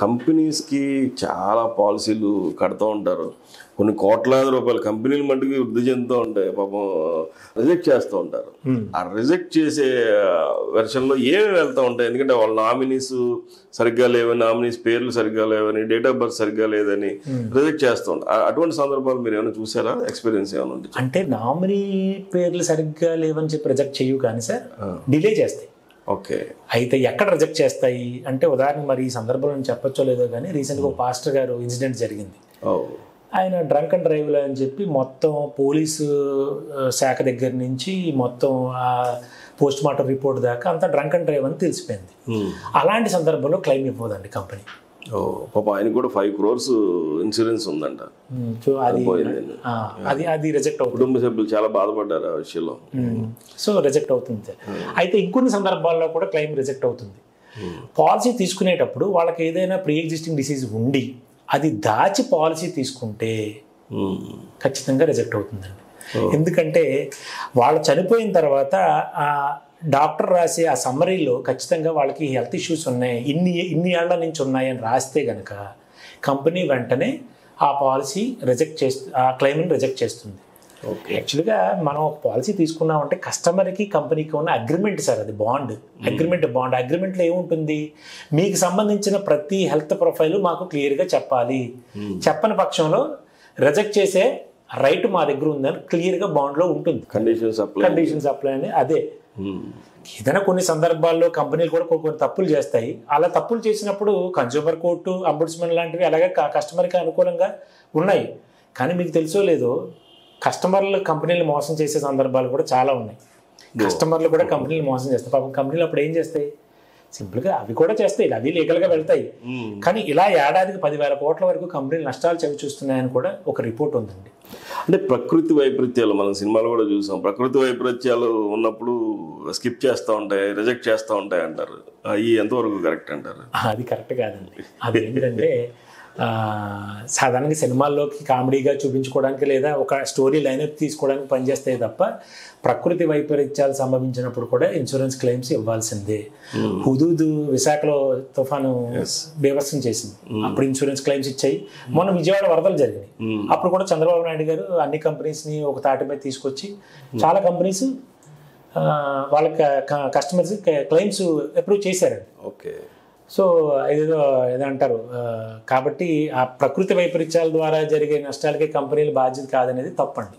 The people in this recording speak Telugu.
కంపెనీస్కి చాలా పాలసీలు కడుతూ ఉంటారు. కొన్ని కోట్లాది రూపాయలు కంపెనీల మట్టుకు వృద్ధి చెందుతూ ఉంటాయి, పాపం రిజెక్ట్ చేస్తూ ఉంటారు. ఆ రిజెక్ట్ చేసే వెర్షన్లో ఏమి వెళ్తూ ఉంటాయి, ఎందుకంటే వాళ్ళ నామినీస్ సరిగ్గా లేవని, నామినీస్ పేర్లు సరిగ్గా లేవని, డేట్ ఆఫ్ బర్త్ సరిగ్గా లేదని రిజెక్ట్ చేస్తూ ఉంటారు. అటువంటి సందర్భాలు మీరు ఏమైనా చూసారా? ఎక్స్పీరియన్స్ ఏమైనా ఉంటుంది? అంటే నామినీ పేర్లు సరిగ్గా లేవని చెప్పి రిజెక్ట్ చేయవు కానీ సార్, డిలే చేస్తాయి. ఓకే. అయితే ఎక్కడ రిజెక్ట్ చేస్తాయి అంటే, ఉదాహరణ మరి ఈ సందర్భంలో నేను చెప్పొచ్చో లేదో కానీ, రీసెంట్గా ఒక పాస్టర్ గారు ఇన్సిడెంట్ జరిగింది. ఆయన డ్రంక్ అండ్ డ్రైవ్లో అని చెప్పి మొత్తం పోలీసు శాఖ దగ్గర నుంచి మొత్తం ఆ పోస్ట్ మార్టం రిపోర్ట్ దాకా అంతా డ్రంక్ అండ్ డ్రైవ్ అని తెలిసిపోయింది. అలాంటి సందర్భంలో క్లెయిమ్ ఇవ్వదండి కంపెనీ. ఆయన కూడా 5 crores ఇన్సూరెన్స్ ఉందంట. సో అది రిజెక్ట్ అవుతుంది. కుటుంబ సభ్యులు చాలా బాధపడ్డారు ఆ విషయంలో. సో రిజెక్ట్ అవుతుంది సార్. అయితే ఇంకొన్ని సందర్భాల్లో కూడా క్లెయిమ్ రిజెక్ట్ అవుతుంది. పాలసీ తీసుకునేటప్పుడు వాళ్ళకి ఏదైనా ప్రీ ఎగ్జిస్టింగ్ డిసీజ్ ఉండి అది దాచి పాలసీ తీసుకుంటే ఖచ్చితంగా రిజెక్ట్ అవుతుందండి. ఎందుకంటే వాళ్ళు చనిపోయిన తర్వాత ఆ డాక్టర్ రాసే ఆ సమ్మరీలో ఖచ్చితంగా వాళ్ళకి హెల్త్ ఇష్యూస్ ఉన్నాయి, ఇన్ని ఏళ్ల నుంచి ఉన్నాయని రాస్తే కనుక కంపెనీ వెంటనే ఆ పాలసీ ఆ క్లెయిమ్ని రిజెక్ట్ చేస్తుంది. యాక్చువల్గా మనం ఒక పాలసీ తీసుకున్నామంటే కస్టమర్కి కంపెనీకి ఉన్న అగ్రిమెంట్ సార్, అది బాండ్. అగ్రిమెంట్లో ఏముంటుంది, మీకు సంబంధించిన ప్రతి హెల్త్ ప్రొఫైల్ మాకు క్లియర్గా చెప్పాలి. చెప్పని పక్షంలో రిజెక్ట్ చేసే రైట్ మా దగ్గర ఉందని క్లియర్గా బాండ్లో ఉంటుంది. కండిషన్స్ అప్లై అని అదే. ఏదైనా కొన్ని సందర్భాల్లో కంపెనీలు కూడా కొన్ని తప్పులు చేస్తాయి. అలా తప్పులు చేసినప్పుడు కన్స్యూమర్ కోర్టు, అంబుడ్స్మన్ లాంటివి అలాగే కస్టమర్కి అనుకూలంగా ఉన్నాయి. కానీ మీకు తెలుసో లేదో, కస్టమర్లు కంపెనీలు మోసం చేసే సందర్భాలు కూడా చాలా ఉన్నాయి. కస్టమర్లు కూడా కంపెనీలు మోసం చేస్తాయి. పాపం కంపెనీలు అప్పుడు ఏం చేస్తాయి, సింపుల్గా అవి కూడా చేస్తాయి, అవి లీగల్గా వెళ్తాయి. కానీ ఇలా ఏడాదికి 10,000 కోట్ల వరకు కంపెనీలు నష్టాలు చవి చూస్తున్నాయని కూడా ఒక రిపోర్ట్ ఉందండి. అంటే ప్రకృతి వైపరీత్యాలు మనం సినిమాలు కూడా చూసాం. ప్రకృతి వైపరీత్యాలు ఉన్నప్పుడు స్కిప్ చేస్తూ ఉంటాయి, రిజెక్ట్ చేస్తూ ఉంటాయి అంటారు. అవి ఎంతవరకు కరెక్ట్ అంటారు? అది కరెక్ట్ కాదండి. అది ఏంటంటే సాధారణంగా సినిమాల్లోకి కామెడీగా చూపించుకోవడానికి లేదా ఒక స్టోరీ లైనప్ తీసుకోవడానికి పనిచేస్తాయి తప్ప ప్రకృతి వైపరీత్యాలు సంభవించినప్పుడు కూడా ఇన్సూరెన్స్ క్లెయిమ్స్ ఇవ్వాల్సిందే. హుదూద్ విశాఖలో తుఫాను బీభత్సం చేసింది, అప్పుడు ఇన్సూరెన్స్ క్లెయిమ్స్ ఇచ్చాయి. మొన్న విజయవాడ వరదలు జరిగినాయి, అప్పుడు కూడా చంద్రబాబు నాయుడు గారు అన్ని కంపెనీస్ని ఒక తాటిపై తీసుకొచ్చి చాలా కంపెనీస్ వాళ్ళ కస్టమర్స్ క్లెయిమ్స్ అప్రూవ్ చేశారండి. ఓకే. సో ఏదో అంటారు. కాబట్టి ఆ ప్రకృతి వైపరీత్యాల ద్వారా జరిగే నష్టాలకి కంపెనీలు బాధ్యత కాదనేది తప్పండి.